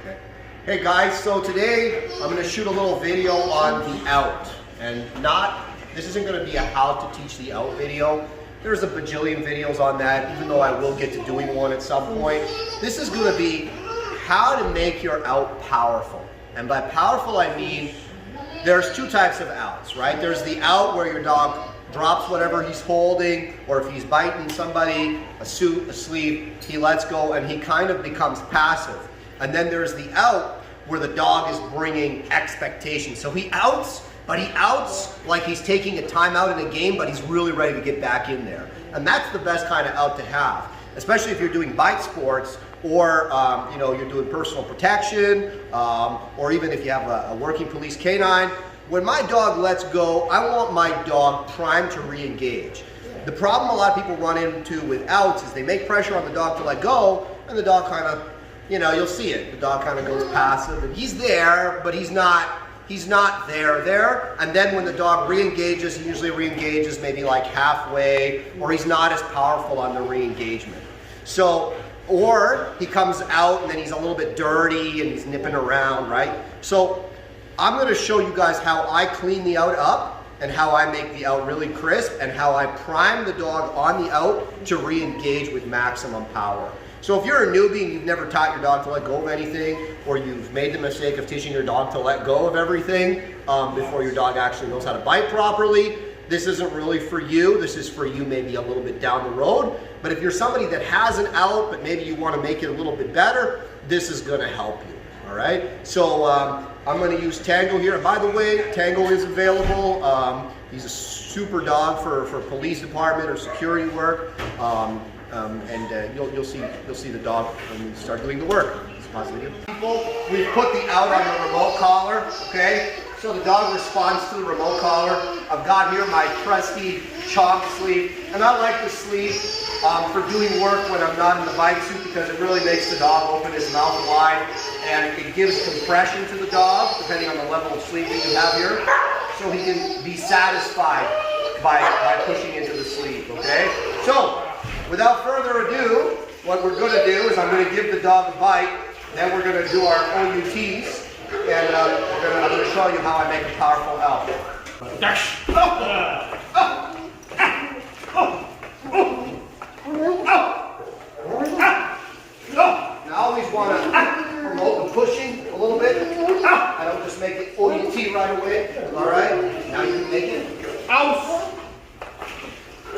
Okay. Hey guys, so today I'm going to shoot a little video on the out, and this isn't going to be a how to teach the out video. There's a bajillion videos on that, even though I will get to doing one at some point. This is going to be how to make your out powerful. And by powerful I mean there's two types of outs, right? There's the out where your dog drops whatever he's holding, or if he's biting somebody, a suit, a sleeve, he lets go and he kind of becomes passive. And then there's the out where the dog is bringing expectation. So he outs, but he outs like he's taking a timeout in a game, but he's really ready to get back in there. And that's the best kind of out to have, especially if you're doing bite sports, or you're doing personal protection, or even if you have a working police canine. When my dog lets go, I want my dog primed to re-engage. The problem a lot of people run into with outs is they make pressure on the dog to let go, and the dog kind of, you'll see it. The dog kind of goes passive, and he's there, but he's not there. And then when the dog re-engages, he usually re-engages maybe like halfway, or he's not as powerful on the re-engagement. So, or he comes out and then he's a little bit dirty and he's nipping around, right? So I'm going to show you guys how I clean the out up and how I make the out really crisp and how I prime the dog on the out to re-engage with maximum power. So if you're a newbie and you've never taught your dog to let go of anything, or you've made the mistake of teaching your dog to let go of everything before your dog actually knows how to bite properly, this isn't really for you. This is for you maybe a little bit down the road. But if you're somebody that has an out, but maybe you want to make it a little bit better, this is going to help you. All right. So I'm going to use Tango here. And by the way, Tango is available. He's a super dog for police department or security work. You'll see the dog when you start doing the work. It's positive. We've put the out on the remote collar. Okay. So the dog responds to the remote collar. I've got here my trusty chalk sleeve, and I like the sleeve for doing work when I'm not in the bite suit, because it really makes the dog open his mouth wide, and it gives compression to the dog depending on the level of sleeve that you have here, so he can be satisfied by pushing into the sleeve. Okay. So without further ado, what we're going to do is I'm going to give the dog a bite, then we're going to do our OUTs. And I'm going to show you how I make a powerful out. Now I always want to promote the pushing a little bit. I don't just make it OUT right away. All right? Now you can make it. Out.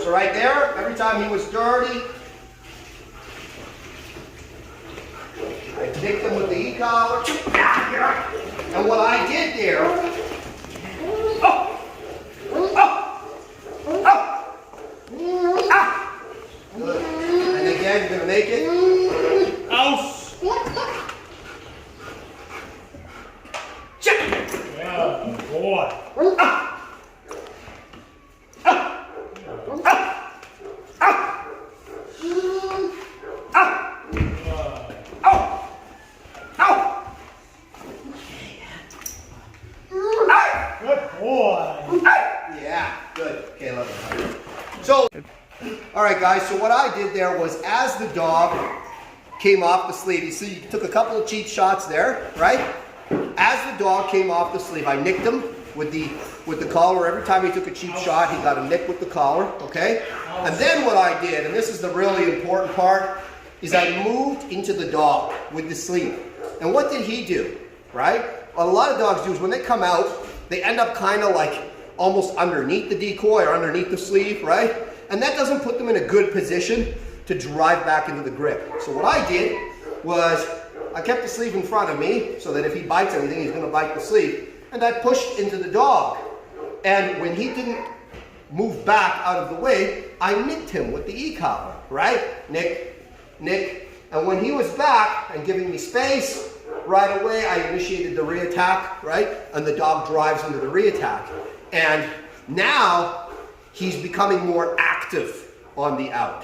So right there, every time he was dirty, I kicked him with the e-collar. And what I did there, good. And again, you're going to make it. Check. Yeah, boy. Yeah, good. Okay, love it. So, all right, guys. So what I did there was, as the dog came off the sleeve, you see, you took a couple of cheap shots there, right? As the dog came off the sleeve, I nicked him with the collar. Every time he took a cheap shot, he got a nick with the collar. Okay. And then what I did, and this is the really important part, is I moved into the dog with the sleeve. And what did he do? Right? What a lot of dogs do is when they come out, they end up kind of like almost underneath the decoy or underneath the sleeve, right? And that doesn't put them in a good position to drive back into the grip. So what I did was I kept the sleeve in front of me so that if he bites anything, he's going to bite the sleeve. And I pushed into the dog. And when he didn't move back out of the way, I nicked him with the e-collar, right? Nick, nick. And when he was back and giving me space, right away I initiated the re-attack, right? And the dog drives into the re-attack. And now he's becoming more active on the out.